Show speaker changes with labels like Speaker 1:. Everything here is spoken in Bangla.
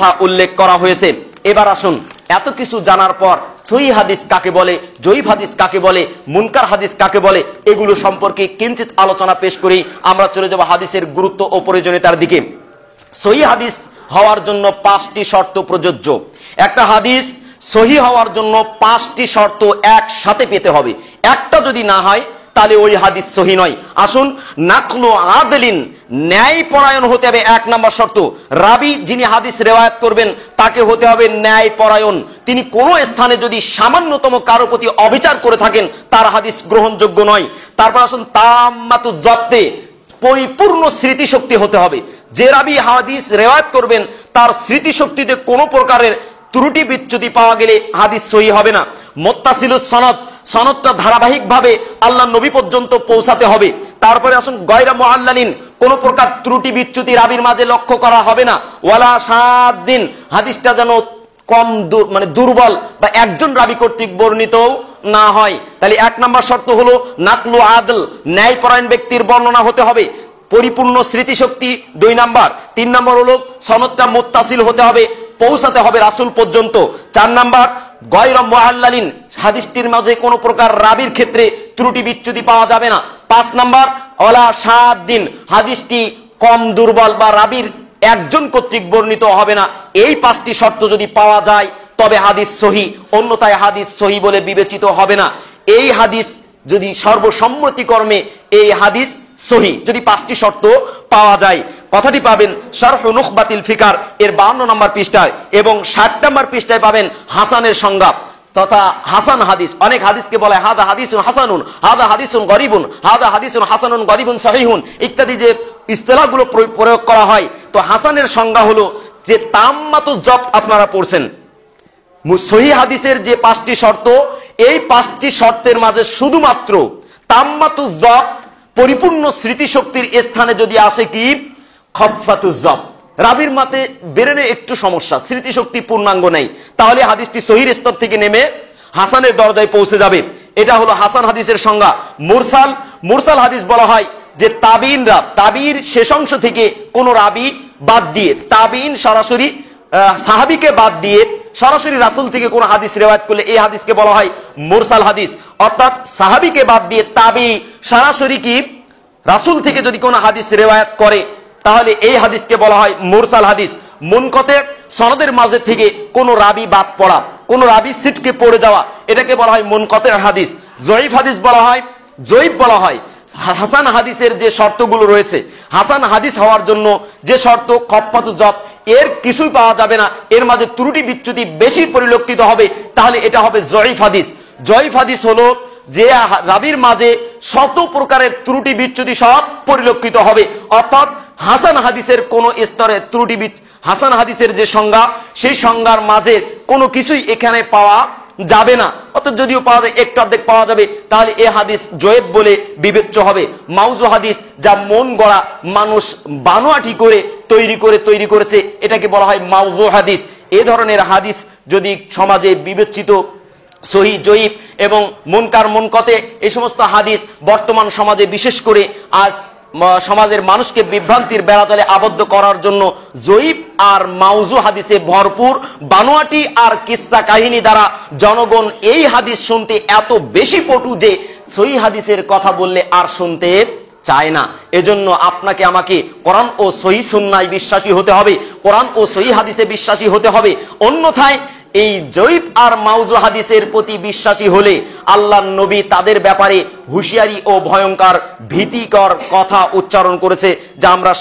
Speaker 1: কথা উল্লেখ করা হয়েছে। এবার আসুন, এত কিছু জানার পর সহিহ হাদিস কাকে বলে, জয়ীফ হাদিস কাকে বলে, মুনকার হাদিস কাকে বলে, এগুলো সম্পর্কে কিঞ্চিত আলোচনা পেশ করেই আমরা চলে যাব হাদিসের গুরুত্ব ও প্রয়োজনীয়তার দিকে। সহিহ হাদিস হওয়ার জন্য 5টি শর্ত প্রযোজ্য। একটা হাদিস সহিহ হওয়ার জন্য 5টি শর্ত একসাথে পেতে হবে। একটা যদি না হয় তাহলে ওই হাদিস সহিহ নয়। আসুন, নাকলু আদলিন, ন্যায় পরায়ণ হতে হবে 1 নম্বর শর্ত। রাবি যিনি হাদিস রেওয়ায়াত করবেন তাকে হতে হবে ন্যায় পরায়ণ। তিনি কোন স্থানে যদি সামান্যতম কারো প্রতি অবিচার করে থাকেন তার হাদিস গ্রহণযোগ্য নয়। তারপর আসুন, তাম্মাতু যব্তে, পরিপূর্ণ স্মৃতিশক্তি হতে হবে। যে রাবি হাদিস রেওয়ায়াত করবেন তার স্মৃতিশক্তিতে কোনো প্রকারের ত্রুটি বিচ্যুতি পাওয়া গেলে হাদিস সহিহ হবে না। মুত্তাসিলুস সনদ, সনদটা ধারাবাহিকভাবে আল্লাহ নবী পর্যন্ত পৌঁছাতে হবে। তারপরে আসুন, গয়রা মুআল্লালিন, কোন প্রকার ত্রুটি বিচ্যুতি রাবির মাঝে লক্ষ্য করা হবে না। ওয়ালা শাদ্দিন, হাদিসটা যেন কম দুর্বল বা একজন রাবি কর্তৃক বর্ণিত না হয়। তাহলে 1 নম্বর শর্ত হলো নাকলু আদল, ন্যায়পরায়ণ ব্যক্তির বর্ণনা হতে হবে, পরিপূর্ণ স্মৃতিশক্তি 2 নাম্বার। 3 নম্বর হলো সনদটা মুত্তাসিল হতে হবে, পৌঁছাতে হবে রাসূল পর্যন্ত। 4 নাম্বার, গয়রা মুআল্লালিন, হাদিসটির মাঝে কোনো প্রকার রাবির ক্ষেত্রে ত্রুটি বিচ্যুতি পাওয়া যাবে না। 5 নাম্বার, ওয়ালা শাদ্দিন, হাদিসটি কম দুর্বল বা রাবির একজন কর্তৃক বর্ণিত হবে না। এই 5টি শর্ত যদি পাওয়া যায় তবে হাদিস সহিহ, অন্যথায় হাদিস সহিহ বলে বিবেচিত হবে না। এই হাদিস যদি সর্বসম্মতিক্রমে এই হাদিস সহিহ যদি 5টি শর্ত পাওয়া যায়। কথাটি পাবেন শারহ নুখবাতিল ফিকার এর 52 নম্বর পৃষ্ঠায় এবং 60 নম্বর পৃষ্ঠায় পাবেন হাসানের সংজ্ঞা তথা হাসান হাদিস। অনেক হাদিসকে বলা হয় হাদা হাদিসুন হাসানুন, হাদা হাদিসুন গরিবুন, হাদা হাদিসুন হাসানুন গরিবুন সহিহুন ইত্যাদি যে ইসতিলাহগুলো প্রয়োগ করা হয়। তো হাসানের সংজ্ঞা হলো যে তাম্মাতু যব্ত, আপনারা পড়ছেন সহিহ হাদিসের যে 5টি শর্ত, এই 5টি শর্তের মাঝে শুধুমাত্র তাম্মাতু যব্ত, পরিপূর্ণ স্মৃতিশক্তির স্থানে যদি আসে কি খফাতু যব্ত, রাবির মাতে বেরেনে একটু সমস্যা, স্মৃতিশক্তি পূর্ণাঙ্গ নেই, তাহলে হাদিসটি সহিহ স্তর থেকে নেমে হাসানের দরজায় পৌঁছে যাবে। এটা হলো হাসান হাদিসের সংজ্ঞা। মুরসাল, মুরসাল হাদিস বলা হয় যে তাবিনরা, তাবির শেষ অংশ থেকে কোন রাবি বাদ দিয়ে, তাবিন সরাসরি সাহাবীকে বাদ দিয়ে সরাসরি রাসূল থেকে কোন হাদিস রেওয়ায়াত করলে এই হাদিসকে বলা হয় মুরসাল হাদিস। অর্থাৎ সাহাবীকে বাদ দিয়ে তাবি সরাসরি কি রাসূল থেকে যদি কোন হাদিস রেওয়ায়াত করে তাহলে এই হাদিসকে বলা হয় মুরসাল হাদিস। মুনকতে, সনদের মাঝে থেকে কোন রাবি বাদ পড়া, কোন রাবি সিটকে পড়ে যাওয়া, এটাকে বলা হয় মুনকতে হাদিস। জয়ীফ হাদিস বলা হয়, জয়ীফ বলা হয় হাসান হাদিসের যে শর্তগুলো রয়েছে। হাসান হাদিস হওয়ার জন্য যে শর্ত খফাতু যব্ত, এর কিছুই পাওয়া যাবে না, এর মাঝে ত্রুটি বিচ্যুতি বেশি পরিলক্ষিত হবে, তাহলে এটা হবে জয়ীফ হাদিস। জয়ীফ হাদিস হলো যে রাবির মাঝে শত প্রকারের ত্রুটি বিচ্যুতি সব পরিলক্ষিত হবে। অর্থাৎ হাসান হাদিসের কোন স্তরে ত্রুটি, হাসান হাদিসের যে সংজ্ঞা সেই সংজ্ঞার মাঝে কোনো কিছুই এখানে পাওয়া যাবে না। অর্থাৎ যদিও পাওয়া যায় একটু অর্ধেক পাওয়া যাবে, তাহলে এ হাদিস জয়েব বলে বিবেচ্য হবে। মাউজু হাদিস, যা মন গড়া, মানুষ বানোয়াটি করে তৈরি করেছে, এটাকে বলা হয় মাউজু হাদিস। এ ধরনের হাদিস যদি সমাজে বিবেচিত সহিহ, জয়ীফ এবং মুনকার, মুনকতে, এই সমস্ত হাদিস বর্তমান সমাজে বিশেষ করে আজ সমাজের মানুষকে বিভ্রান্তির বেড়াজালে আবদ্ধ করার জন্য জয়ীফ আর মাউজু হাদিসে ভরপুর, বানোয়াটি আর কিসসা কাহিনী দ্বারা জনগণ এই হাদিস শুনতে এত বেশি পটু যে সহিহ হাদিসের কথা বললে আর শুনতে চায় না। এজন্য আপনাকে আমাকে কোরআন ও সহিহ সুন্নাহয় বিশ্বাসী হতে হবে, কোরআন ও সহিহ হাদিসে বিশ্বাসী হতে হবে। অন্যথায় এই জয়ীফ আর মাউজু হাদিসের প্রতি বিশ্বাসী হলে আল্লাহর নবী তাদের ব্যাপারে হুঁশিয়ারি ও ভয়ঙ্কর ভীতিকর কথা উচ্চারণ করেছে, যা আমরা